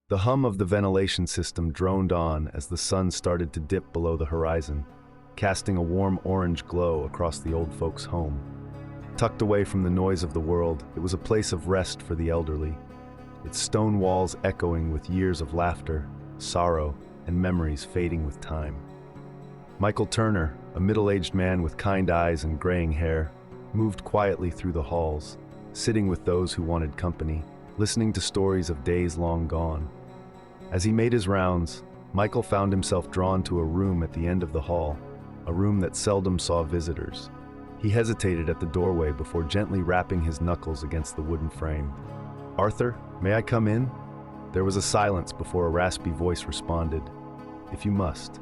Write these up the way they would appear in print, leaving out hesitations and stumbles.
The hum of the ventilation system droned on as the sun started to dip below the horizon, casting a warm orange glow across the old folks' home. Tucked away from the noise of the world, it was a place of rest for the elderly, its stone walls echoing with years of laughter, sorrow, and memories fading with time. Michael Turner, a middle-aged man with kind eyes and graying hair, moved quietly through the halls, sitting with those who wanted company, listening to stories of days long gone. As he made his rounds, Michael found himself drawn to a room at the end of the hall, a room that seldom saw visitors. He hesitated at the doorway before gently rapping his knuckles against the wooden frame. "Arthur, may I come in?" There was a silence before a raspy voice responded, "If you must."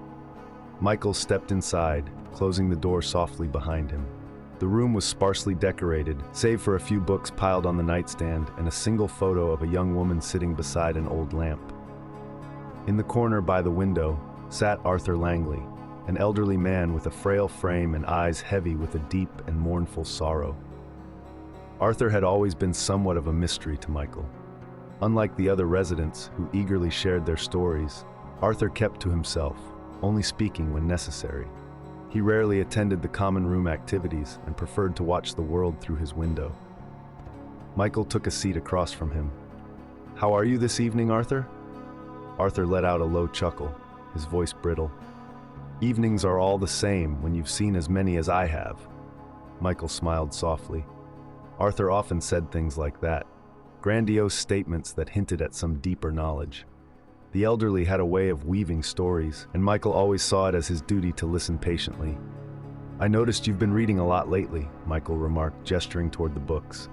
Michael stepped inside, closing the door softly behind him. The room was sparsely decorated, save for a few books piled on the nightstand and a single photo of a young woman sitting beside an old lamp. In the corner by the window sat Arthur Langley, an elderly man with a frail frame and eyes heavy with a deep and mournful sorrow. Arthur had always been somewhat of a mystery to Michael. Unlike the other residents who eagerly shared their stories, Arthur kept to himself, only speaking when necessary. He rarely attended the common room activities and preferred to watch the world through his window. Michael took a seat across from him. "How are you this evening, Arthur?" Arthur let out a low chuckle, his voice brittle. "Evenings are all the same when you've seen as many as I have." Michael smiled softly. Arthur often said things like that, grandiose statements that hinted at some deeper knowledge. The elderly had a way of weaving stories, and Michael always saw it as his duty to listen patiently. "I noticed you've been reading a lot lately," Michael remarked, gesturing toward the books.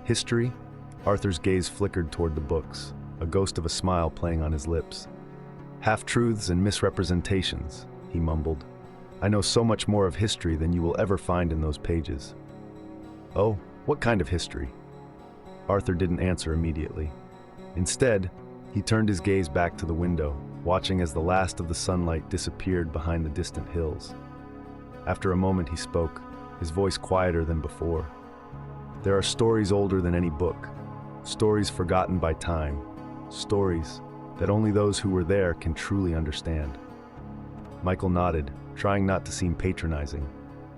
"History?" Arthur's gaze flickered toward the books, a ghost of a smile playing on his lips. "Half-truths and misrepresentations," he mumbled. "I know so much more of history than you will ever find in those pages." "Oh, what kind of history?" Arthur didn't answer immediately. Instead, he turned his gaze back to the window, watching as the last of the sunlight disappeared behind the distant hills. After a moment he spoke, his voice quieter than before. "There are stories older than any book, stories forgotten by time, stories that only those who were there can truly understand." Michael nodded, trying not to seem patronizing.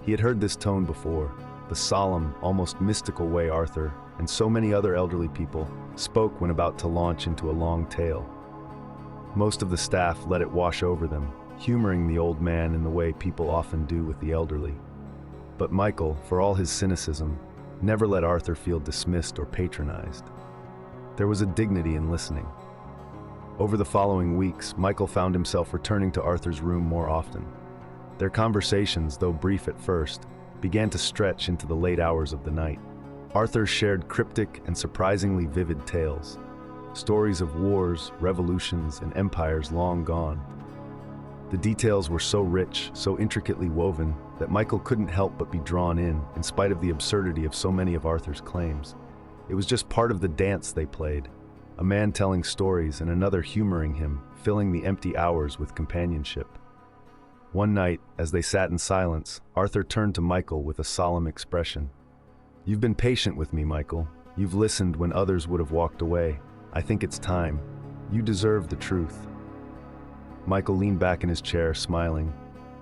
He had heard this tone before, the solemn, almost mystical way Arthur, and so many other elderly people, spoke when about to launch into a long tale. Most of the staff let it wash over them, humoring the old man in the way people often do with the elderly. But Michael, for all his cynicism, never let Arthur feel dismissed or patronized. There was a dignity in listening. Over the following weeks, Michael found himself returning to Arthur's room more often. Their conversations, though brief at first, began to stretch into the late hours of the night. Arthur shared cryptic and surprisingly vivid tales, stories of wars, revolutions, and empires long gone. The details were so rich, so intricately woven, that Michael couldn't help but be drawn in spite of the absurdity of so many of Arthur's claims. It was just part of the dance they played, a man telling stories and another humoring him, filling the empty hours with companionship. One night, as they sat in silence, Arthur turned to Michael with a solemn expression. "You've been patient with me, Michael. You've listened when others would have walked away. I think it's time. You deserve the truth." Michael leaned back in his chair, smiling.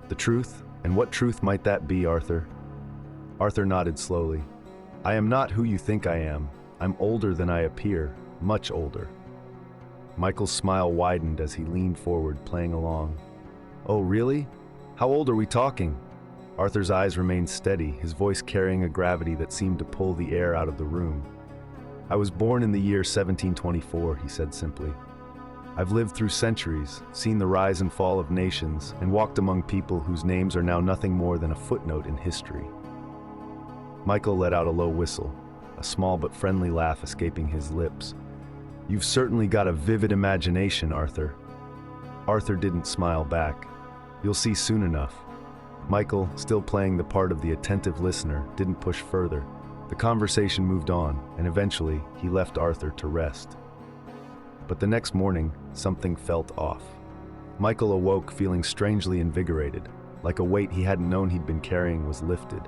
"The truth? And what truth might that be, Arthur?" Arthur nodded slowly. "I am not who you think I am. I'm older than I appear, much older." Michael's smile widened as he leaned forward, playing along. "Oh, really? How old are we talking?" Arthur's eyes remained steady, his voice carrying a gravity that seemed to pull the air out of the room. "I was born in the year 1724, he said simply. "I've lived through centuries, seen the rise and fall of nations, and walked among people whose names are now nothing more than a footnote in history." Michael let out a low whistle, a small but friendly laugh escaping his lips. "You've certainly got a vivid imagination, Arthur." Arthur didn't smile back. "You'll see soon enough." Michael, still playing the part of the attentive listener, didn't push further. The conversation moved on, and eventually he left Arthur to rest. But the next morning, something felt off. Michael awoke feeling strangely invigorated, like a weight he hadn't known he'd been carrying was lifted.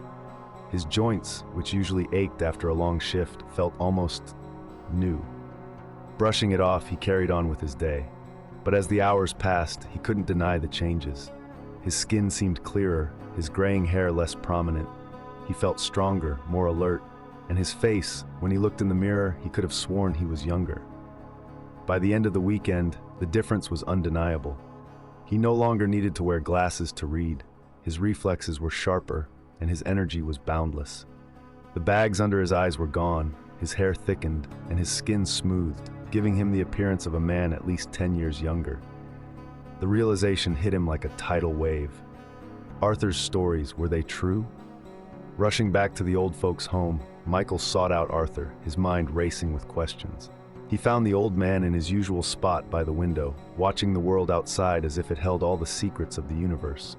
His joints, which usually ached after a long shift, felt almost new. Brushing it off, he carried on with his day. But as the hours passed, he couldn't deny the changes. His skin seemed clearer, his graying hair less prominent. He felt stronger, more alert, and his face, when he looked in the mirror, he could have sworn he was younger. By the end of the weekend, the difference was undeniable. He no longer needed to wear glasses to read. His reflexes were sharper, and his energy was boundless. The bags under his eyes were gone, his hair thickened, and his skin smoothed, giving him the appearance of a man at least 10 years younger. The realization hit him like a tidal wave. Arthur's stories, were they true? Rushing back to the old folks' home, Michael sought out Arthur, his mind racing with questions. He found the old man in his usual spot by the window, watching the world outside as if it held all the secrets of the universe.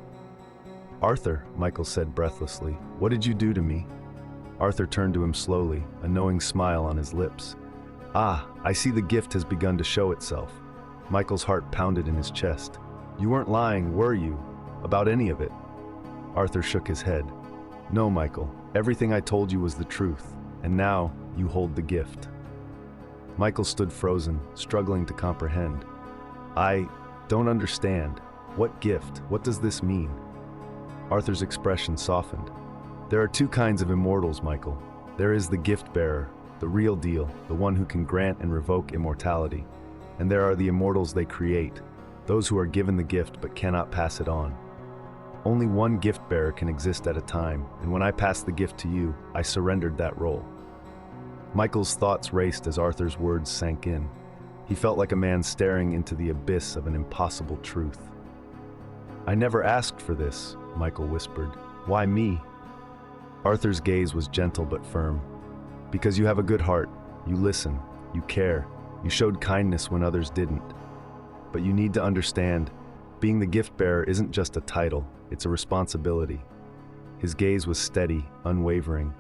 "Arthur," Michael said breathlessly, "what did you do to me?" Arthur turned to him slowly, a knowing smile on his lips. "Ah, I see the gift has begun to show itself." Michael's heart pounded in his chest. "You weren't lying, were you? About any of it?" Arthur shook his head. "No, Michael, everything I told you was the truth, and now you hold the gift." Michael stood frozen, struggling to comprehend. "I don't understand. What gift? What does this mean?" Arthur's expression softened. "There are two kinds of immortals, Michael. There is the gift-bearer, the real deal, the one who can grant and revoke immortality. And there are the immortals they create, those who are given the gift but cannot pass it on. Only one gift-bearer can exist at a time, and when I passed the gift to you, I surrendered that role." Michael's thoughts raced as Arthur's words sank in. He felt like a man staring into the abyss of an impossible truth. "I never asked for this," Michael whispered. "Why me?" Arthur's gaze was gentle but firm. "Because you have a good heart, you listen, you care, you showed kindness when others didn't. But you need to understand, being the gift-bearer isn't just a title, it's a responsibility." His gaze was steady, unwavering.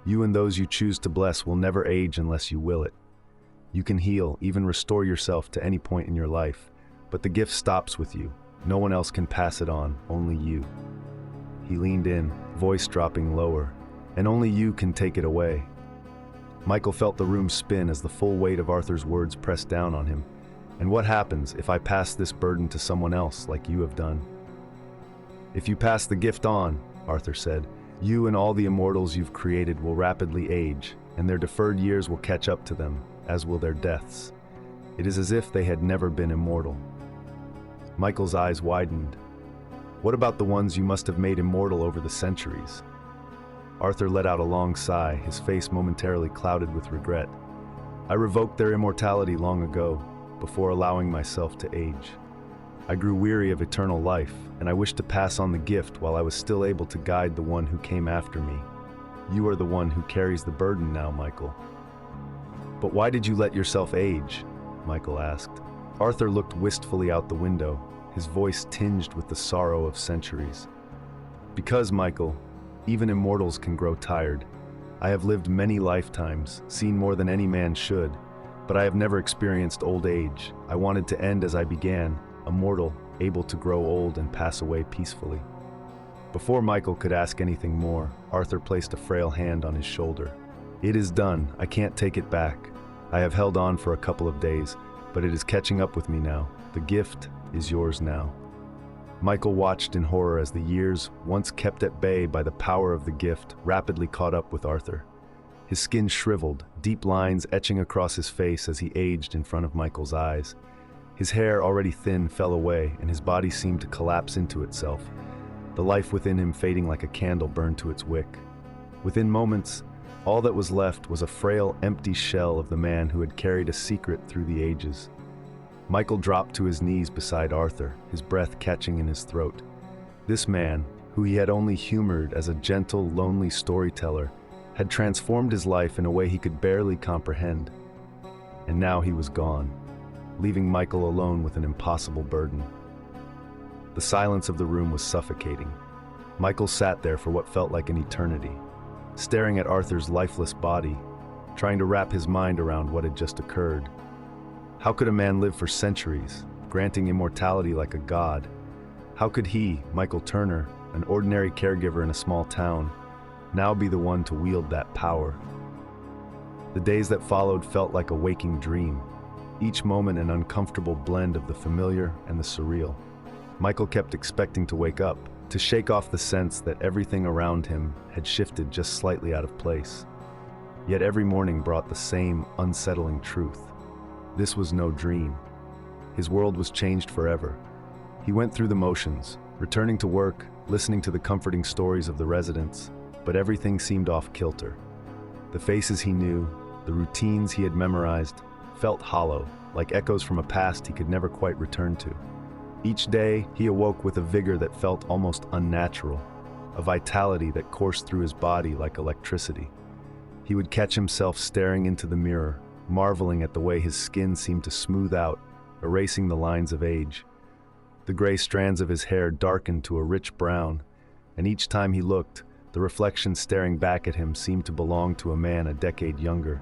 "You and those you choose to bless will never age unless you will it. You can heal, even restore yourself to any point in your life, but the gift stops with you. No one else can pass it on, only you." He leaned in, voice dropping lower. "And only you can take it away." Michael felt the room spin as the full weight of Arthur's words pressed down on him. "And what happens if I pass this burden to someone else like you have done?" "If you pass the gift on," Arthur said, "you and all the immortals you've created will rapidly age, and their deferred years will catch up to them, as will their deaths. It is as if they had never been immortal." Michael's eyes widened. "What about the ones you must have made immortal over the centuries?" Arthur let out a long sigh, his face momentarily clouded with regret. "I revoked their immortality long ago, before allowing myself to age. I grew weary of eternal life, and I wished to pass on the gift while I was still able to guide the one who came after me. You are the one who carries the burden now, Michael." "But why did you let yourself age?" Michael asked. Arthur looked wistfully out the window, his voice tinged with the sorrow of centuries. "Because, Michael, even immortals can grow tired. I have lived many lifetimes, seen more than any man should, but I have never experienced old age. I wanted to end as I began, a mortal, able to grow old and pass away peacefully." Before Michael could ask anything more, Arthur placed a frail hand on his shoulder. "It is done. I can't take it back. I have held on for a couple of days, but it is catching up with me now. The gift is yours now." Michael watched in horror as the years, once kept at bay by the power of the gift, rapidly caught up with Arthur. His skin shriveled, deep lines etching across his face as he aged in front of Michael's eyes. His hair, already thin, fell away, and his body seemed to collapse into itself, the life within him fading like a candle burned to its wick. Within moments, all that was left was a frail, empty shell of the man who had carried a secret through the ages. Michael dropped to his knees beside Arthur, his breath catching in his throat. This man, who he had only humored as a gentle, lonely storyteller, had transformed his life in a way he could barely comprehend. And now he was gone, leaving Michael alone with an impossible burden. The silence of the room was suffocating. Michael sat there for what felt like an eternity, staring at Arthur's lifeless body, trying to wrap his mind around what had just occurred. How could a man live for centuries, granting immortality like a god? How could he, Michael Turner, an ordinary caregiver in a small town, now be the one to wield that power? The days that followed felt like a waking dream, each moment an uncomfortable blend of the familiar and the surreal. Michael kept expecting to wake up, to shake off the sense that everything around him had shifted just slightly out of place. Yet every morning brought the same unsettling truth. This was no dream. His world was changed forever. He went through the motions, returning to work, listening to the comforting stories of the residents, but everything seemed off kilter. The faces he knew, the routines he had memorized, felt hollow, like echoes from a past he could never quite return to. Each day, he awoke with a vigor that felt almost unnatural, a vitality that coursed through his body like electricity. He would catch himself staring into the mirror, marveling at the way his skin seemed to smooth out, erasing the lines of age. The gray strands of his hair darkened to a rich brown, and each time he looked, the reflection staring back at him seemed to belong to a man a decade younger.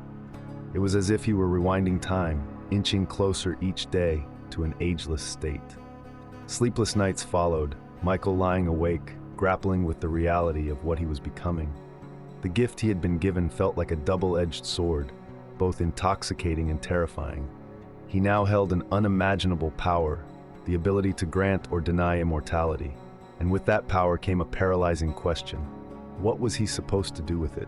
It was as if he were rewinding time, inching closer each day to an ageless state. Sleepless nights followed, Michael lying awake, grappling with the reality of what he was becoming. The gift he had been given felt like a double-edged sword, both intoxicating and terrifying. He now held an unimaginable power, the ability to grant or deny immortality, and with that power came a paralyzing question. What was he supposed to do with it?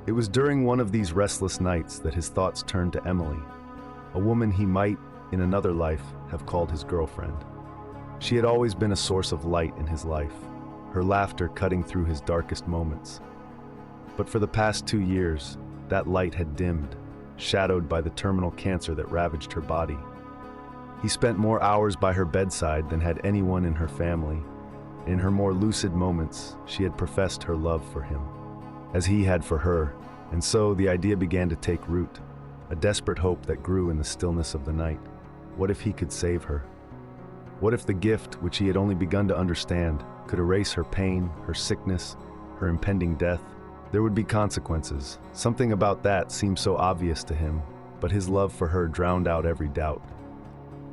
It was during one of these restless nights that his thoughts turned to Emily, a woman he might, in another life, have called his girlfriend. She had always been a source of light in his life, her laughter cutting through his darkest moments. But for the past 2 years, that light had dimmed, shadowed by the terminal cancer that ravaged her body. He spent more hours by her bedside than had anyone in her family. In her more lucid moments, she had professed her love for him, as he had for her, and so the idea began to take root, a desperate hope that grew in the stillness of the night. What if he could save her? What if the gift, which he had only begun to understand, could erase her pain, her sickness, her impending death? There would be consequences. Something about that seemed so obvious to him, but his love for her drowned out every doubt.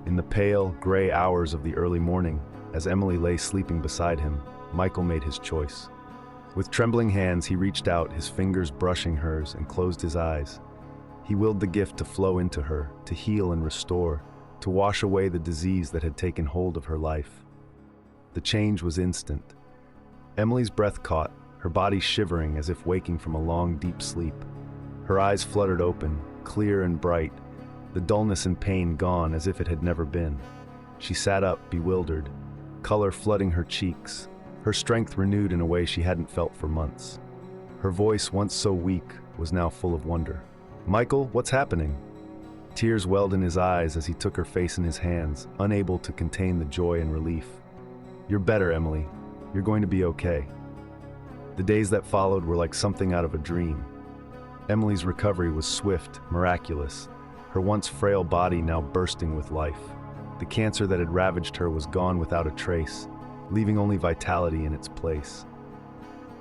In the pale, gray hours of the early morning, as Emily lay sleeping beside him, Michael made his choice. With trembling hands, he reached out, his fingers brushing hers, and closed his eyes. He willed the gift to flow into her, to heal and restore, to wash away the disease that had taken hold of her life. The change was instant. Emily's breath caught, her body shivering as if waking from a long, deep sleep. Her eyes fluttered open, clear and bright, the dullness and pain gone as if it had never been. She sat up, bewildered, color flooding her cheeks, her strength renewed in a way she hadn't felt for months. Her voice, once so weak, was now full of wonder. "Michael, what's happening?" Tears welled in his eyes as he took her face in his hands, unable to contain the joy and relief. "You're better, Emily. You're going to be okay." The days that followed were like something out of a dream. Emily's recovery was swift, miraculous, her once frail body now bursting with life. The cancer that had ravaged her was gone without a trace, leaving only vitality in its place.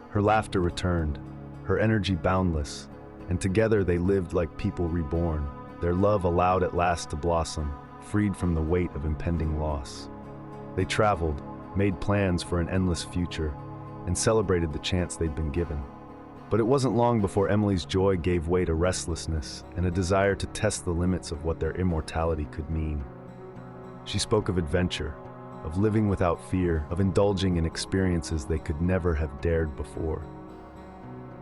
Her laughter returned, her energy boundless, and together they lived like people reborn, their love allowed at last to blossom, freed from the weight of impending loss. They traveled, made plans for an endless future, and celebrated the chance they'd been given. But it wasn't long before Emily's joy gave way to restlessness and a desire to test the limits of what their immortality could mean. She spoke of adventure, of living without fear, of indulging in experiences they could never have dared before.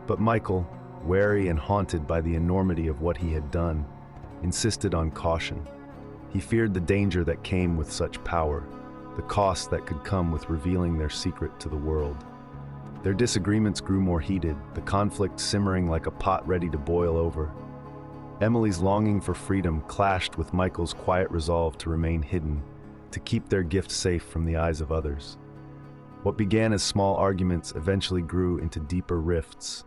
But Michael, wary and haunted by the enormity of what he had done, insisted on caution. He feared the danger that came with such power, the cost that could come with revealing their secret to the world. Their disagreements grew more heated, the conflict simmering like a pot ready to boil over. Emily's longing for freedom clashed with Michael's quiet resolve to remain hidden, to keep their gift safe from the eyes of others. What began as small arguments eventually grew into deeper rifts,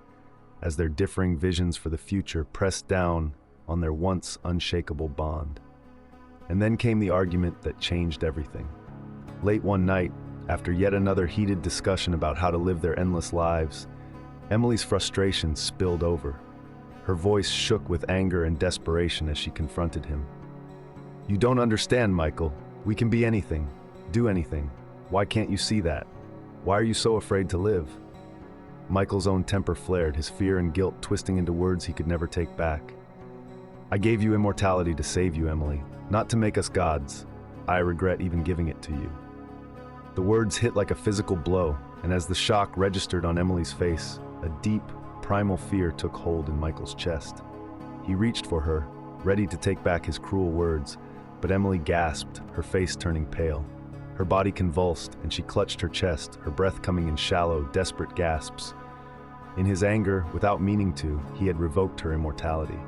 as their differing visions for the future pressed down on their once unshakable bond. And then came the argument that changed everything. Late one night, after yet another heated discussion about how to live their endless lives, Emily's frustration spilled over. Her voice shook with anger and desperation as she confronted him. "You don't understand, Michael. We can be anything, do anything. Why can't you see that? Why are you so afraid to live?" Michael's own temper flared, his fear and guilt twisting into words he could never take back. "I gave you immortality to save you, Emily, not to make us gods. I regret even giving it to you." The words hit like a physical blow, and as the shock registered on Emily's face, a deep, primal fear took hold in Michael's chest. He reached for her, ready to take back his cruel words, but Emily gasped, her face turning pale. Her body convulsed, and she clutched her chest, her breath coming in shallow, desperate gasps. In his anger, without meaning to, he had revoked her immortality.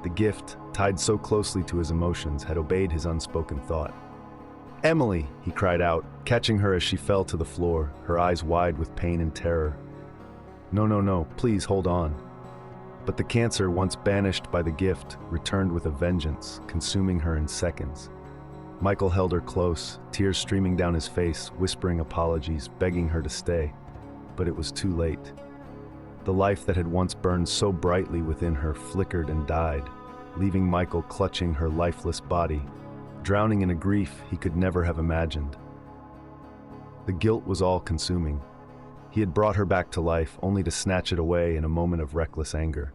The gift, tied so closely to his emotions, had obeyed his unspoken thought. "Emily!" he cried out, catching her as she fell to the floor, her eyes wide with pain and terror. No, please hold on." But the cancer, once banished by the gift, returned with a vengeance, consuming her in seconds. Michael held her close, tears streaming down his face, whispering apologies, begging her to stay. But it was too late. The life that had once burned so brightly within her flickered and died, leaving Michael clutching her lifeless body, drowning in a grief he could never have imagined. The guilt was all-consuming. He had brought her back to life, only to snatch it away in a moment of reckless anger.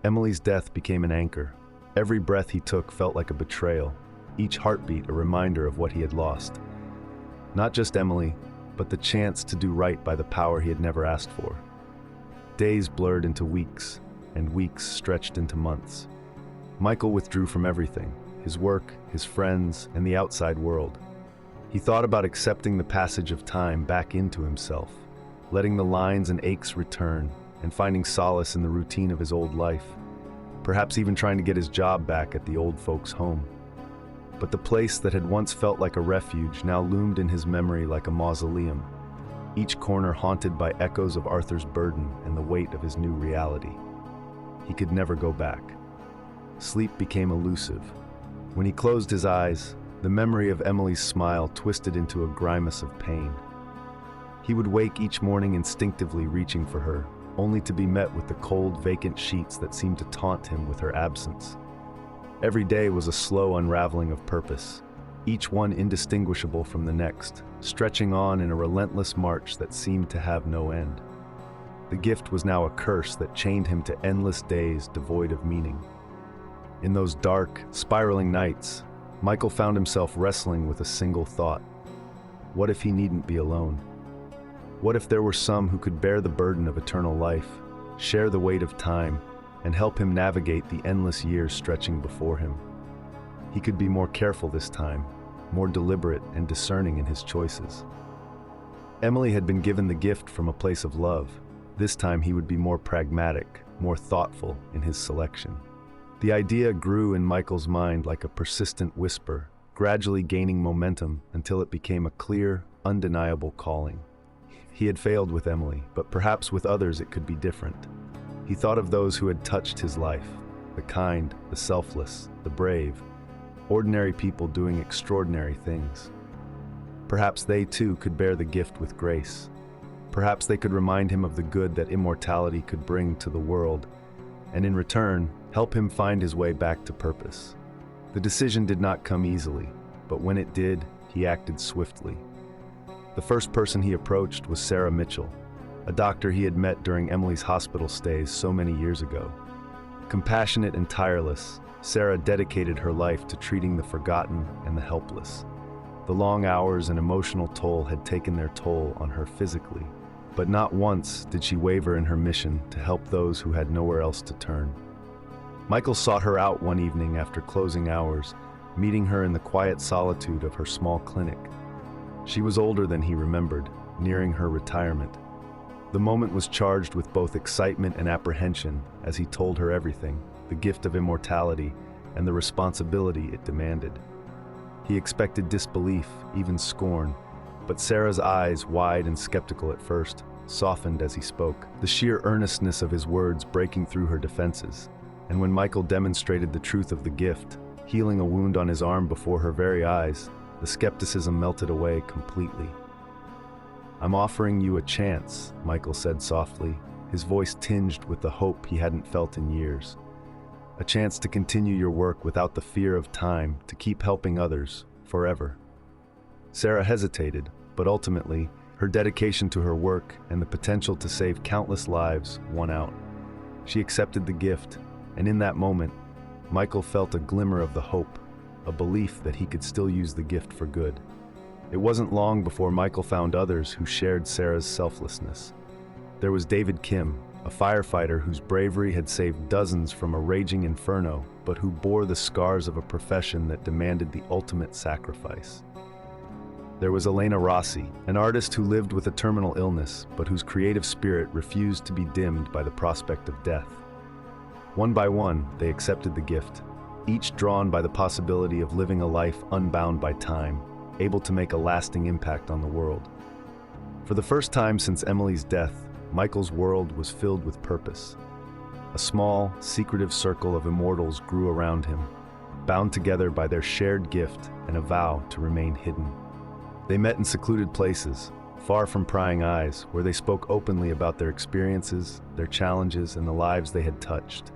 Emily's death became an anchor. Every breath he took felt like a betrayal, each heartbeat a reminder of what he had lost. Not just Emily, but the chance to do right by the power he had never asked for. Days blurred into weeks, and weeks stretched into months. Michael withdrew from everything, his work, his friends, and the outside world. He thought about accepting the passage of time back into himself, letting the lines and aches return, and finding solace in the routine of his old life, perhaps even trying to get his job back at the old folks' home. But the place that had once felt like a refuge now loomed in his memory like a mausoleum, each corner haunted by echoes of Arthur's burden and the weight of his new reality. He could never go back. Sleep became elusive. When he closed his eyes, the memory of Emily's smile twisted into a grimace of pain. He would wake each morning instinctively reaching for her, only to be met with the cold, vacant sheets that seemed to taunt him with her absence. Every day was a slow unraveling of purpose, each one indistinguishable from the next, stretching on in a relentless march that seemed to have no end. The gift was now a curse that chained him to endless days devoid of meaning. In those dark, spiraling nights, Michael found himself wrestling with a single thought. What if he needn't be alone? What if there were some who could bear the burden of eternal life, share the weight of time, and help him navigate the endless years stretching before him? He could be more careful this time, more deliberate and discerning in his choices. Emily had been given the gift from a place of love. This time he would be more pragmatic, more thoughtful in his selection. The idea grew in Michael's mind like a persistent whisper, gradually gaining momentum until it became a clear, undeniable calling. He had failed with Emily, but perhaps with others it could be different. He thought of those who had touched his life, the kind, the selfless, the brave, ordinary people doing extraordinary things. Perhaps they too could bear the gift with grace. Perhaps they could remind him of the good that immortality could bring to the world, and in return, help him find his way back to purpose. The decision did not come easily, but when it did, he acted swiftly. The first person he approached was Sarah Mitchell, a doctor he had met during Emily's hospital stays so many years ago. Compassionate and tireless, Sarah dedicated her life to treating the forgotten and the helpless. The long hours and emotional toll had taken their toll on her physically, but not once did she waver in her mission to help those who had nowhere else to turn. Michael sought her out one evening after closing hours, meeting her in the quiet solitude of her small clinic. She was older than he remembered, nearing her retirement. The moment was charged with both excitement and apprehension as he told her everything, the gift of immortality and the responsibility it demanded. He expected disbelief, even scorn, but Sarah's eyes, wide and skeptical at first, softened as he spoke, the sheer earnestness of his words breaking through her defenses. And when Michael demonstrated the truth of the gift, healing a wound on his arm before her very eyes, the skepticism melted away completely. "I'm offering you a chance," Michael said softly, his voice tinged with the hope he hadn't felt in years. "A chance to continue your work without the fear of time, to keep helping others, forever." Sarah hesitated, but ultimately, Her dedication to her work and the potential to save countless lives won out. She accepted the gift, and in that moment, Michael felt a glimmer of the hope, a belief that he could still use the gift for good. It wasn't long before Michael found others who shared Sarah's selflessness. There was David Kim, a firefighter whose bravery had saved dozens from a raging inferno, but who bore the scars of a profession that demanded the ultimate sacrifice. There was Elena Rossi, an artist who lived with a terminal illness, but whose creative spirit refused to be dimmed by the prospect of death. One by one, they accepted the gift, each drawn by the possibility of living a life unbound by time, able to make a lasting impact on the world. For the first time since Emily's death, Michael's world was filled with purpose. A small, secretive circle of immortals grew around him, bound together by their shared gift and a vow to remain hidden. They met in secluded places, far from prying eyes, where they spoke openly about their experiences, their challenges, and the lives they had touched.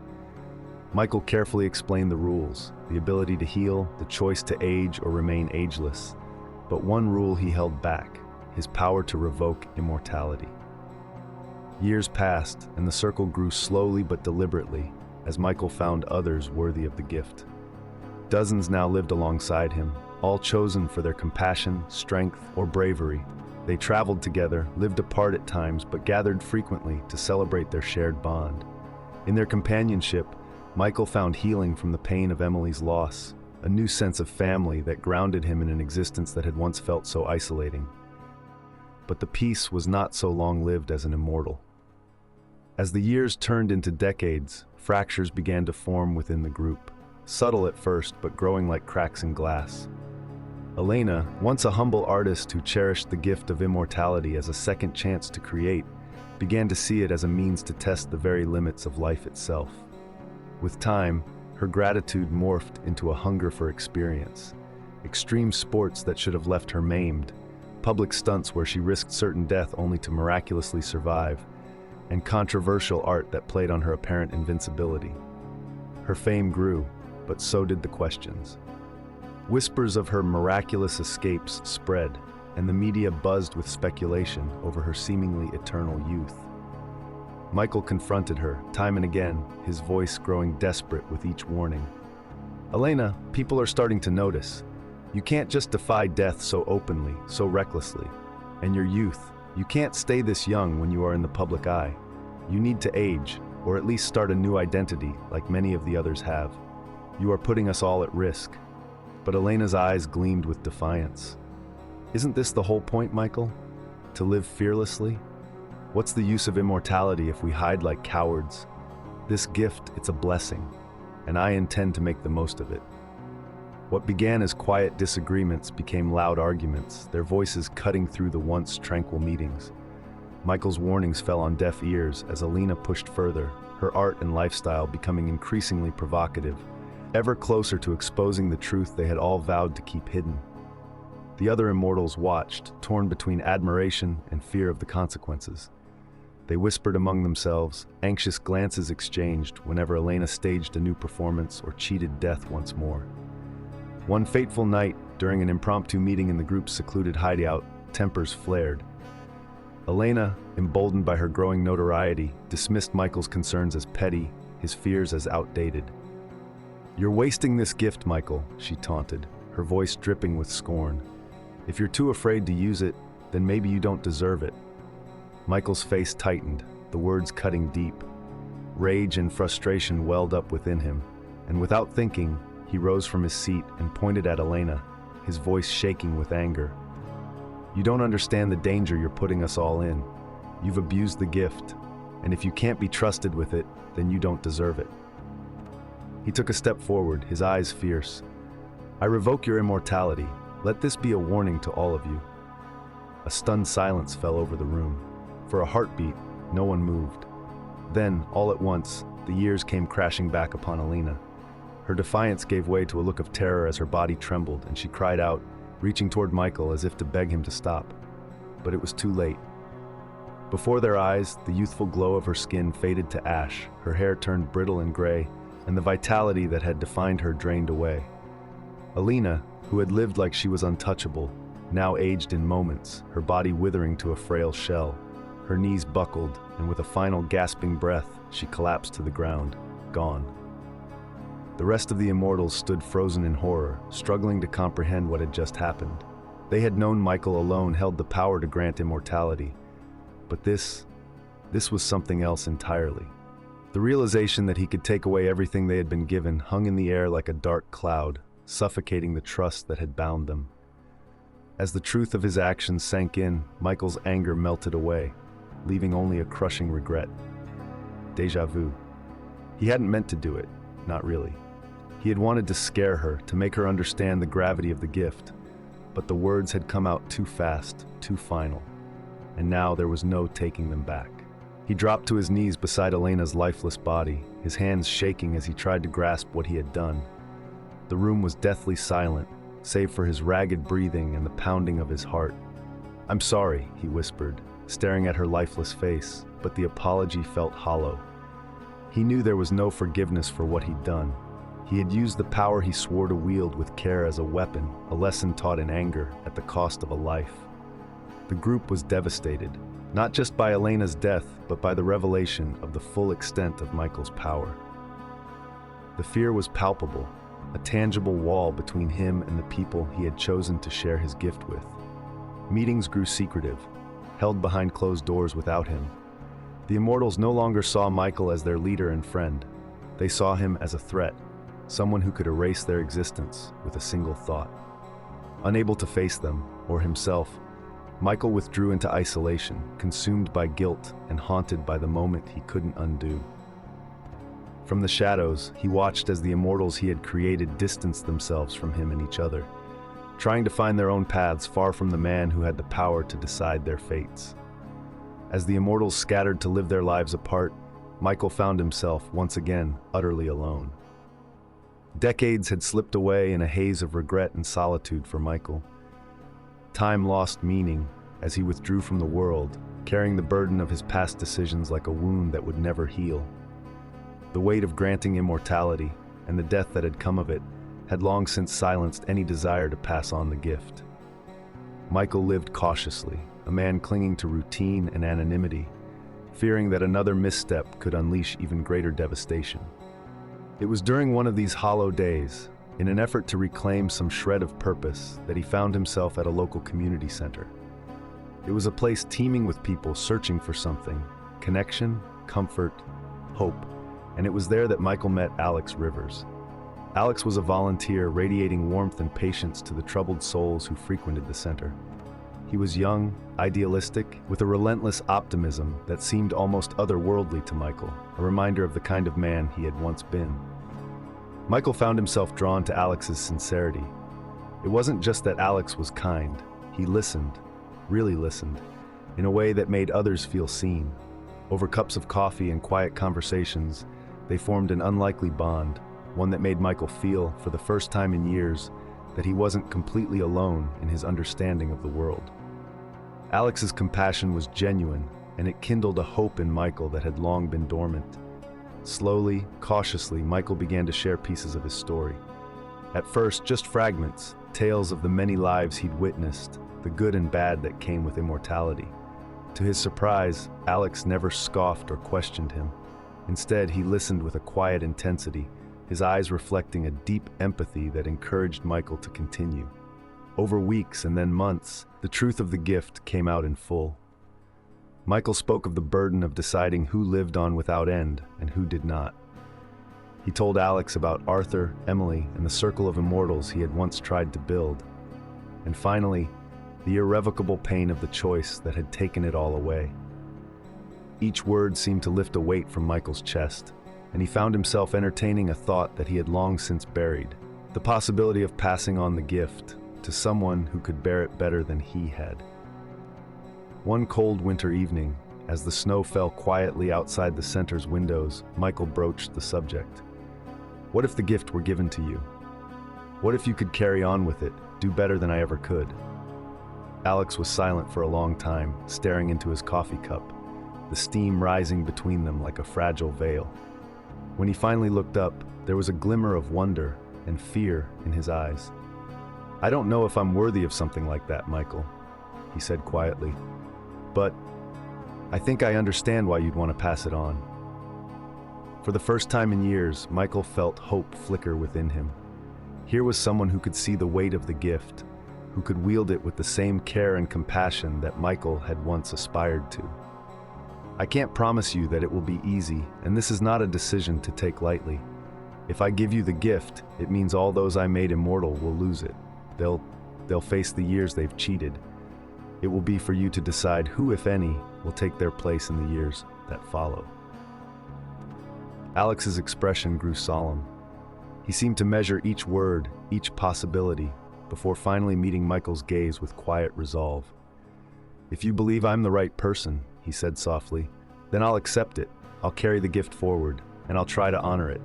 Michael carefully explained the rules, the ability to heal, the choice to age or remain ageless. But one rule he held back, his power to revoke immortality. Years passed, and the circle grew slowly but deliberately, as Michael found others worthy of the gift. Dozens now lived alongside him, all chosen for their compassion, strength, or bravery. They traveled together, lived apart at times, but gathered frequently to celebrate their shared bond. In their companionship, Michael found healing from the pain of Emily's loss, a new sense of family that grounded him in an existence that had once felt so isolating. But the peace was not so long-lived as an immortal. As the years turned into decades, fractures began to form within the group, subtle at first but growing like cracks in glass. Elena, once a humble artist who cherished the gift of immortality as a second chance to create, began to see it as a means to test the very limits of life itself. With time, her gratitude morphed into a hunger for experience. Extreme sports that should have left her maimed, public stunts where she risked certain death only to miraculously survive, and controversial art that played on her apparent invincibility. Her fame grew, but so did the questions. Whispers of her miraculous escapes spread, and the media buzzed with speculation over her seemingly eternal youth. Michael confronted her, time and again, his voice growing desperate with each warning. "Elena, people are starting to notice. You can't just defy death so openly, so recklessly. And your youth, you can't stay this young when you are in the public eye. You need to age, or at least start a new identity like many of the others have. You are putting us all at risk." But Elena's eyes gleamed with defiance. "Isn't this the whole point, Michael? To live fearlessly? What's the use of immortality if we hide like cowards? This gift, it's a blessing, and I intend to make the most of it." What began as quiet disagreements became loud arguments, their voices cutting through the once tranquil meetings. Michael's warnings fell on deaf ears as Elena pushed further, her art and lifestyle becoming increasingly provocative, ever closer to exposing the truth they had all vowed to keep hidden. The other immortals watched, torn between admiration and fear of the consequences. They whispered among themselves, anxious glances exchanged whenever Elena staged a new performance or cheated death once more. One fateful night, during an impromptu meeting in the group's secluded hideout, tempers flared. Elena, emboldened by her growing notoriety, dismissed Michael's concerns as petty, his fears as outdated. "You're wasting this gift, Michael," she taunted, her voice dripping with scorn. "If you're too afraid to use it, then maybe you don't deserve it." Michael's face tightened, the words cutting deep. Rage and frustration welled up within him, and without thinking, he rose from his seat and pointed at Elena, his voice shaking with anger. "You don't understand the danger you're putting us all in. You've abused the gift, and if you can't be trusted with it, then you don't deserve it." He took a step forward, his eyes fierce. "I revoke your immortality. Let this be a warning to all of you." A stunned silence fell over the room. For a heartbeat, no one moved. Then, all at once, the years came crashing back upon Elena. Her defiance gave way to a look of terror as her body trembled, and she cried out, reaching toward Michael as if to beg him to stop. But it was too late. Before their eyes, the youthful glow of her skin faded to ash, her hair turned brittle and gray, and the vitality that had defined her drained away. Elena, who had lived like she was untouchable, now aged in moments, her body withering to a frail shell. Her knees buckled, and with a final gasping breath, she collapsed to the ground, gone. The rest of the immortals stood frozen in horror, struggling to comprehend what had just happened. They had known Michael alone held the power to grant immortality, but this was something else entirely. The realization that he could take away everything they had been given hung in the air like a dark cloud, suffocating the trust that had bound them. As the truth of his actions sank in, Michael's anger melted away, leaving only a crushing regret. Déjà vu. He hadn't meant to do it, not really. He had wanted to scare her, to make her understand the gravity of the gift, but the words had come out too fast, too final, and now there was no taking them back. He dropped to his knees beside Elena's lifeless body, his hands shaking as he tried to grasp what he had done. The room was deathly silent, save for his ragged breathing and the pounding of his heart. "I'm sorry," he whispered, staring at her lifeless face, but the apology felt hollow. He knew there was no forgiveness for what he'd done. He had used the power he swore to wield with care as a weapon, a lesson taught in anger at the cost of a life. The group was devastated, not just by Elena's death, but by the revelation of the full extent of Michael's power. The fear was palpable, a tangible wall between him and the people he had chosen to share his gift with. Meetings grew secretive, held behind closed doors without him. The immortals no longer saw Michael as their leader and friend. They saw him as a threat, someone who could erase their existence with a single thought. Unable to face them, or himself, Michael withdrew into isolation, consumed by guilt and haunted by the moment he couldn't undo. From the shadows, he watched as the immortals he had created distanced themselves from him and each other, trying to find their own paths far from the man who had the power to decide their fates. As the immortals scattered to live their lives apart, Michael found himself, once again, utterly alone. Decades had slipped away in a haze of regret and solitude for Michael. Time lost meaning as he withdrew from the world, carrying the burden of his past decisions like a wound that would never heal. The weight of granting immortality, and the death that had come of it, had long since silenced any desire to pass on the gift. Michael lived cautiously, a man clinging to routine and anonymity, fearing that another misstep could unleash even greater devastation. It was during one of these hollow days, in an effort to reclaim some shred of purpose, that he found himself at a local community center. It was a place teeming with people searching for something: connection, comfort, hope, and it was there that Michael met Alex Rivers. Alex was a volunteer radiating warmth and patience to the troubled souls who frequented the center. He was young, idealistic, with a relentless optimism that seemed almost otherworldly to Michael, a reminder of the kind of man he had once been. Michael found himself drawn to Alex's sincerity. It wasn't just that Alex was kind. He listened, really listened, in a way that made others feel seen. Over cups of coffee and quiet conversations, they formed an unlikely bond, one that made Michael feel, for the first time in years, that he wasn't completely alone in his understanding of the world. Alex's compassion was genuine, and it kindled a hope in Michael that had long been dormant. Slowly, cautiously, Michael began to share pieces of his story. At first, just fragments, tales of the many lives he'd witnessed, the good and bad that came with immortality. To his surprise, Alex never scoffed or questioned him. Instead, he listened with a quiet intensity, his eyes reflecting a deep empathy that encouraged Michael to continue. Over weeks and then months, the truth of the gift came out in full. Michael spoke of the burden of deciding who lived on without end and who did not. He told Alex about Arthur, Emily, and the circle of immortals he had once tried to build. And finally, the irrevocable pain of the choice that had taken it all away. Each word seemed to lift a weight from Michael's chest, and he found himself entertaining a thought that he had long since buried: the possibility of passing on the gift to someone who could bear it better than he had. One cold winter evening, as the snow fell quietly outside the center's windows, Michael broached the subject. What if the gift were given to you? What if you could carry on with it, do better than I ever could? Alex was silent for a long time, staring into his coffee cup, the steam rising between them like a fragile veil. When he finally looked up, there was a glimmer of wonder and fear in his eyes. "I don't know if I'm worthy of something like that, Michael," he said quietly. "But I think I understand why you'd want to pass it on." For the first time in years, Michael felt hope flicker within him. Here was someone who could see the weight of the gift, who could wield it with the same care and compassion that Michael had once aspired to. "I can't promise you that it will be easy, and this is not a decision to take lightly. If I give you the gift, it means all those I made immortal will lose it. They'll face the years they've cheated. It will be for you to decide who, if any, will take their place in the years that follow." Alex's expression grew solemn. He seemed to measure each word, each possibility, before finally meeting Michael's gaze with quiet resolve. "If you believe I'm the right person," he said softly, "then I'll accept it. I'll carry the gift forward, and I'll try to honor it."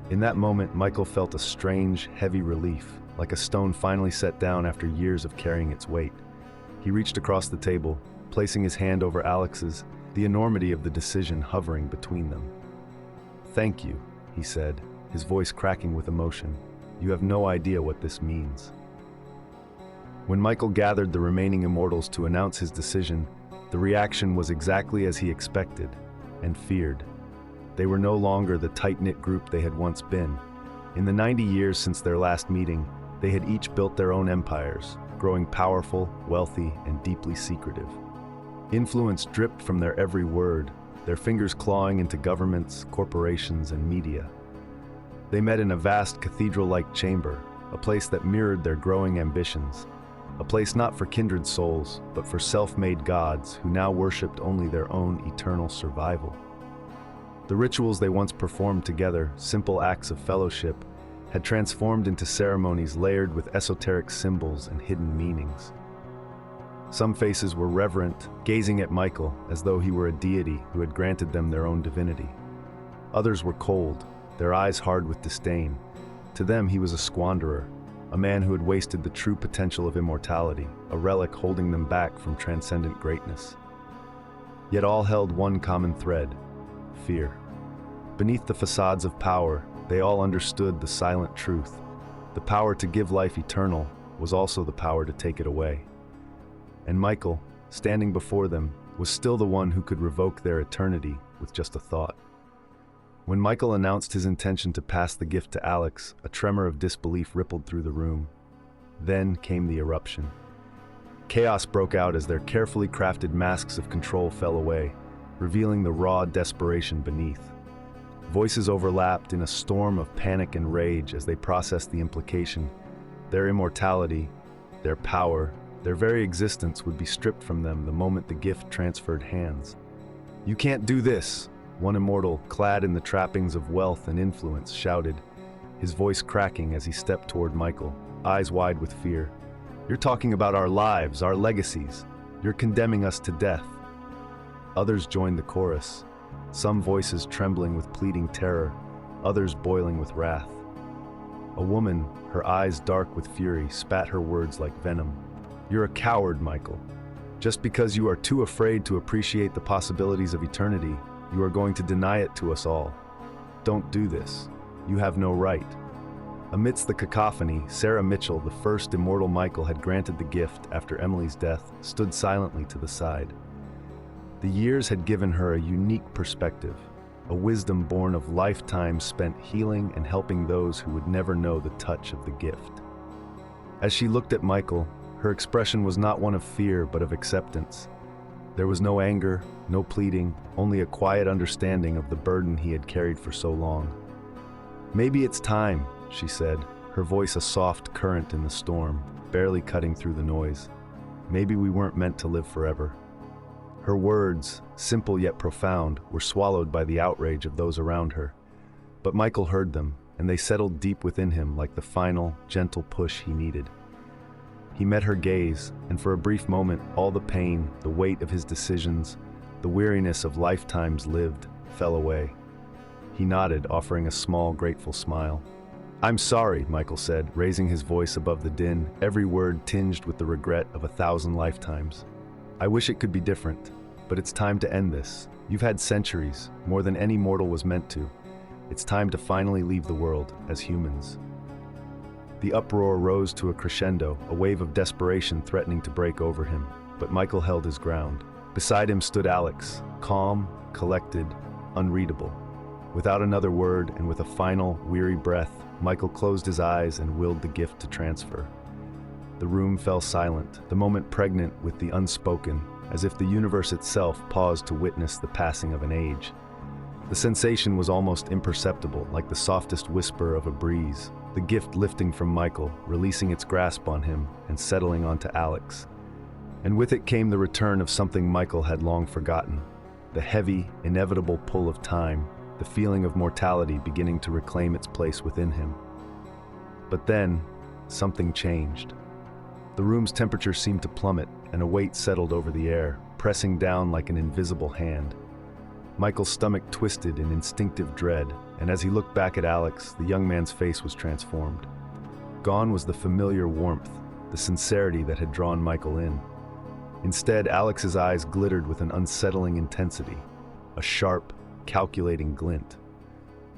In that moment, Michael felt a strange, heavy relief, like a stone finally set down after years of carrying its weight. He reached across the table, placing his hand over Alex's, the enormity of the decision hovering between them. "Thank you," he said, his voice cracking with emotion. "You have no idea what this means." When Michael gathered the remaining immortals to announce his decision, the reaction was exactly as he expected and feared. They were no longer the tight-knit group they had once been. In the 90 years since their last meeting, they had each built their own empires, growing powerful, wealthy, and deeply secretive. Influence dripped from their every word, their fingers clawing into governments, corporations, and media. They met in a vast cathedral-like chamber, a place that mirrored their growing ambitions, a place not for kindred souls, but for self-made gods who now worshipped only their own eternal survival. The rituals they once performed together, simple acts of fellowship, had transformed into ceremonies layered with esoteric symbols and hidden meanings. Some faces were reverent, gazing at Michael as though he were a deity who had granted them their own divinity. Others were cold, their eyes hard with disdain. To them he was a squanderer, a man who had wasted the true potential of immortality, a relic holding them back from transcendent greatness. Yet all held one common thread: fear. Beneath the facades of power, they all understood the silent truth. The power to give life eternal was also the power to take it away. And Michael, standing before them, was still the one who could revoke their eternity with just a thought. When Michael announced his intention to pass the gift to Alex, a tremor of disbelief rippled through the room. Then came the eruption. Chaos broke out as their carefully crafted masks of control fell away, revealing the raw desperation beneath. Voices overlapped in a storm of panic and rage as they processed the implication. Their immortality, their power, their very existence would be stripped from them the moment the gift transferred hands. "You can't do this," one immortal, clad in the trappings of wealth and influence, shouted, his voice cracking as he stepped toward Michael, eyes wide with fear. "You're talking about our lives, our legacies. You're condemning us to death." Others joined the chorus, some voices trembling with pleading terror, others boiling with wrath. A woman, her eyes dark with fury, spat her words like venom. "You're a coward, Michael. Just because you are too afraid to appreciate the possibilities of eternity, you are going to deny it to us all. Don't do this. You have no right." Amidst the cacophony, Sarah Mitchell, the first immortal Michael had granted the gift after Emily's death, stood silently to the side. The years had given her a unique perspective, a wisdom born of lifetimes spent healing and helping those who would never know the touch of the gift. As she looked at Michael, her expression was not one of fear but of acceptance. There was no anger, no pleading, only a quiet understanding of the burden he had carried for so long. "Maybe it's time," she said, her voice a soft current in the storm, barely cutting through the noise. "Maybe we weren't meant to live forever." Her words, simple yet profound, were swallowed by the outrage of those around her. But Michael heard them, and they settled deep within him like the final, gentle push he needed. He met her gaze, and for a brief moment, all the pain, the weight of his decisions, the weariness of lifetimes lived, fell away. He nodded, offering a small, grateful smile. "I'm sorry," Michael said, raising his voice above the din, every word tinged with the regret of 1,000 lifetimes. "I wish it could be different, but it's time to end this. You've had centuries, more than any mortal was meant to. It's time to finally leave the world as humans." The uproar rose to a crescendo, a wave of desperation threatening to break over him. But Michael held his ground. Beside him stood Alex, calm, collected, unreadable. Without another word and with a final, weary breath, Michael closed his eyes and willed the gift to transfer. The room fell silent, the moment pregnant with the unspoken, as if the universe itself paused to witness the passing of an age. The sensation was almost imperceptible, like the softest whisper of a breeze, the gift lifting from Michael, releasing its grasp on him and settling onto Alex. And with it came the return of something Michael had long forgotten, the heavy, inevitable pull of time, the feeling of mortality beginning to reclaim its place within him. But then, something changed. The room's temperature seemed to plummet, and a weight settled over the air, pressing down like an invisible hand. Michael's stomach twisted in instinctive dread, and as he looked back at Alex, the young man's face was transformed. Gone was the familiar warmth, the sincerity that had drawn Michael in. Instead, Alex's eyes glittered with an unsettling intensity, a sharp, calculating glint.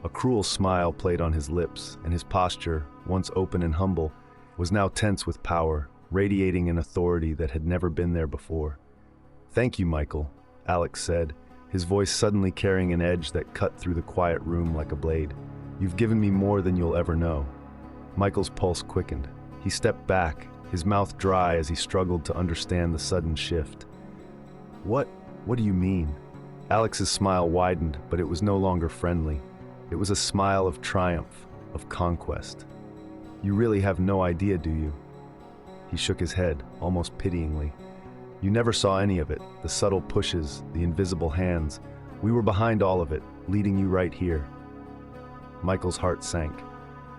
A cruel smile played on his lips, and his posture, once open and humble, was now tense with power, radiating an authority that had never been there before. "Thank you, Michael," Alex said, his voice suddenly carrying an edge that cut through the quiet room like a blade. "You've given me more than you'll ever know." Michael's pulse quickened. He stepped back, his mouth dry as he struggled to understand the sudden shift. What do you mean?" Alex's smile widened, but it was no longer friendly. It was a smile of triumph, of conquest. "You really have no idea, do you?" He shook his head, almost pityingly. "You never saw any of it, the subtle pushes, the invisible hands. We were behind all of it, leading you right here." Michael's heart sank.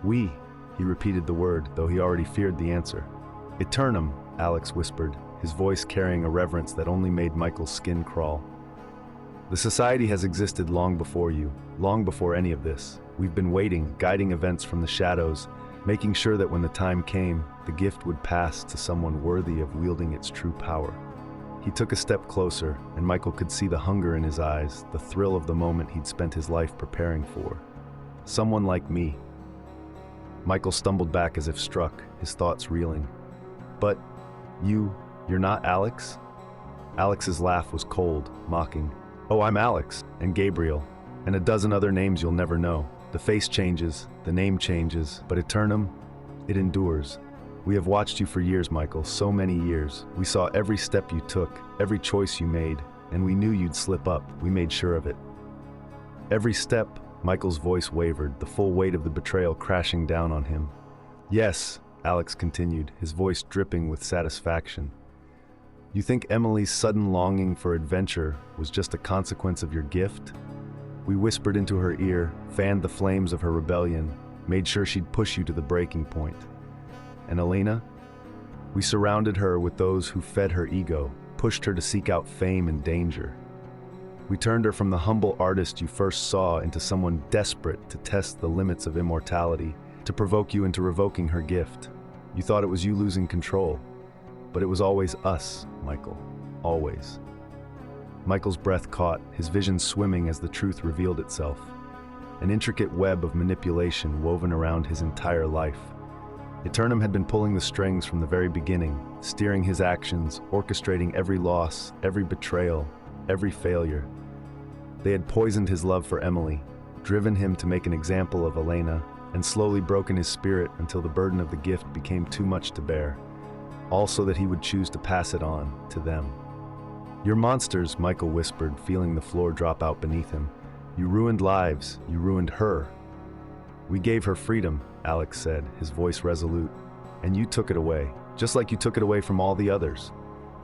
"We," he repeated the word, though he already feared the answer. "Eternum," Alex whispered, his voice carrying a reverence that only made Michael's skin crawl. "The society has existed long before you, long before any of this. We've been waiting, guiding events from the shadows, making sure that when the time came, the gift would pass to someone worthy of wielding its true power." He took a step closer, and Michael could see the hunger in his eyes, the thrill of the moment he'd spent his life preparing for. "Someone like me." Michael stumbled back as if struck, his thoughts reeling. "But you're not Alex?" Alex's laugh was cold, mocking. "Oh, I'm Alex, and Gabriel, and a dozen other names you'll never know. The face changes, the name changes, but Eternum, it endures. We have watched you for years, Michael, so many years. We saw every step you took, every choice you made, and we knew you'd slip up. We made sure of it." "Every step," Michael's voice wavered, the full weight of the betrayal crashing down on him. "Yes," Alex continued, his voice dripping with satisfaction. "You think Emily's sudden longing for adventure was just a consequence of your gift? We whispered into her ear, fanned the flames of her rebellion, made sure she'd push you to the breaking point. And Elena? We surrounded her with those who fed her ego, pushed her to seek out fame and danger. We turned her from the humble artist you first saw into someone desperate to test the limits of immortality, to provoke you into revoking her gift. You thought it was you losing control, but it was always us, Michael, always." Michael's breath caught, his vision swimming as the truth revealed itself. An intricate web of manipulation woven around his entire life. Eternum had been pulling the strings from the very beginning, steering his actions, orchestrating every loss, every betrayal, every failure. They had poisoned his love for Emily, driven him to make an example of Elena, and slowly broken his spirit until the burden of the gift became too much to bear, all so that he would choose to pass it on to them. "You're monsters," Michael whispered, feeling the floor drop out beneath him. "You ruined lives, you ruined her." "We gave her freedom," Alex said, his voice resolute, "and you took it away, just like you took it away from all the others.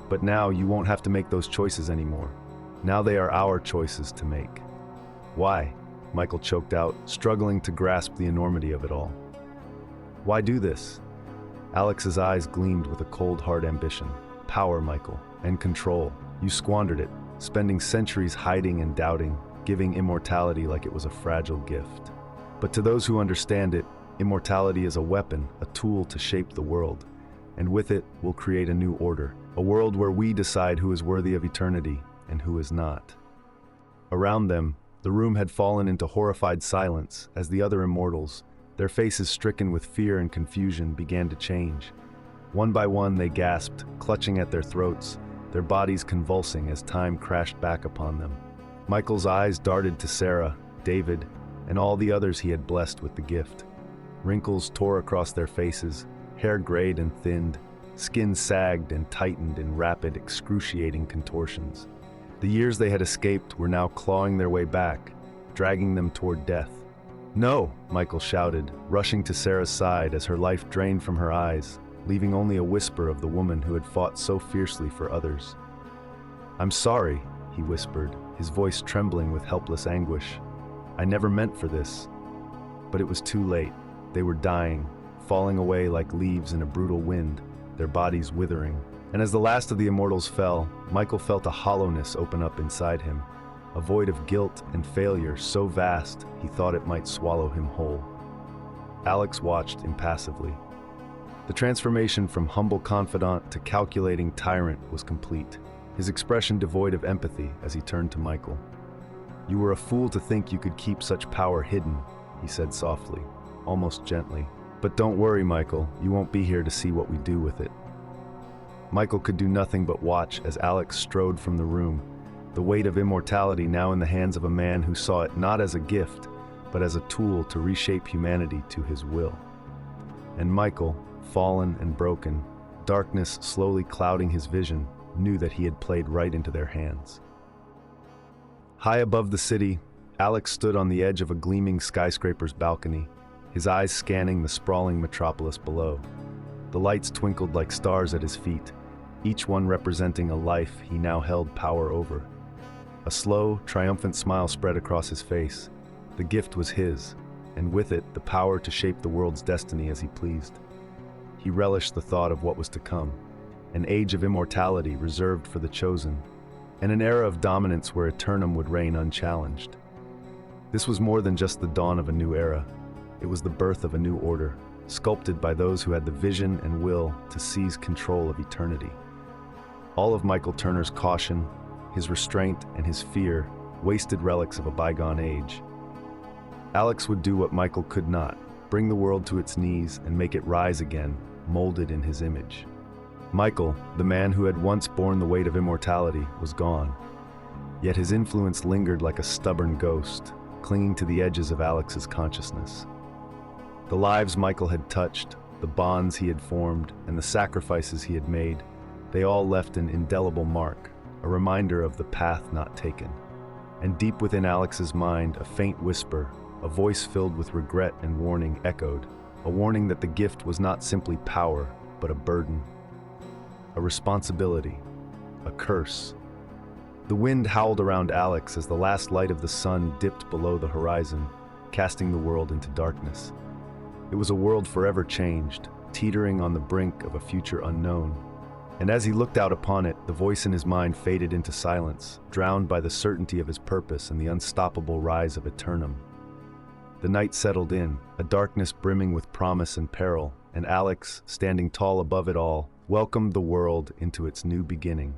But now you won't have to make those choices anymore. Now they are our choices to make." "Why?" Michael choked out, struggling to grasp the enormity of it all. "Why do this?" Alex's eyes gleamed with a cold, hard ambition. "Power, Michael, and control. You squandered it, spending centuries hiding and doubting, giving immortality like it was a fragile gift. But to those who understand it, immortality is a weapon, a tool to shape the world. And with it, we'll create a new order, a world where we decide who is worthy of eternity and who is not." Around them, the room had fallen into horrified silence as the other immortals, Their faces, stricken with fear and confusion, began to change. One by one they gasped, clutching at their throats, their bodies convulsing as time crashed back upon them. Michael's eyes darted to Sarah, David, and all the others he had blessed with the gift. Wrinkles tore across their faces, hair grayed and thinned, skin sagged and tightened in rapid, excruciating contortions. The years they had escaped were now clawing their way back, dragging them toward death. "No!" Michael shouted, rushing to Sarah's side as her life drained from her eyes, leaving only a whisper of the woman who had fought so fiercely for others. "I'm sorry," he whispered, his voice trembling with helpless anguish. "I never meant for this." But it was too late. They were dying, falling away like leaves in a brutal wind, their bodies withering. And as the last of the immortals fell, Michael felt a hollowness open up inside him, a void of guilt and failure so vast he thought it might swallow him whole. Alex watched impassively. The transformation from humble confidant to calculating tyrant was complete, his expression devoid of empathy as he turned to Michael. "You were a fool to think you could keep such power hidden," he said softly, almost gently. "But don't worry, Michael, you won't be here to see what we do with it." Michael could do nothing but watch as Alex strode from the room, the weight of immortality now in the hands of a man who saw it not as a gift, but as a tool to reshape humanity to his will. And Michael, fallen and broken, darkness slowly clouding his vision, knew that he had played right into their hands. High above the city, Alex stood on the edge of a gleaming skyscraper's balcony, his eyes scanning the sprawling metropolis below. The lights twinkled like stars at his feet, each one representing a life he now held power over. A slow, triumphant smile spread across his face. The gift was his, and with it the power to shape the world's destiny as he pleased. He relished the thought of what was to come, an age of immortality reserved for the chosen, and an era of dominance where Eternum would reign unchallenged. This was more than just the dawn of a new era. It was the birth of a new order, sculpted by those who had the vision and will to seize control of eternity. All of Michael Turner's caution, his restraint, and his fear, wasted relics of a bygone age. Alex would do what Michael could not, bring the world to its knees and make it rise again, molded in his image. Michael, the man who had once borne the weight of immortality, was gone. Yet his influence lingered like a stubborn ghost, clinging to the edges of Alex's consciousness. The lives Michael had touched, the bonds he had formed, and the sacrifices he had made, they all left an indelible mark, a reminder of the path not taken. And deep within Alex's mind, a faint whisper, a voice filled with regret and warning echoed, a warning that the gift was not simply power, but a burden, a responsibility, a curse. The wind howled around Alex as the last light of the sun dipped below the horizon, casting the world into darkness. It was a world forever changed, teetering on the brink of a future unknown. And as he looked out upon it, the voice in his mind faded into silence, drowned by the certainty of his purpose and the unstoppable rise of Eternum. The night settled in, a darkness brimming with promise and peril, and Alex, standing tall above it all, welcomed the world into its new beginning.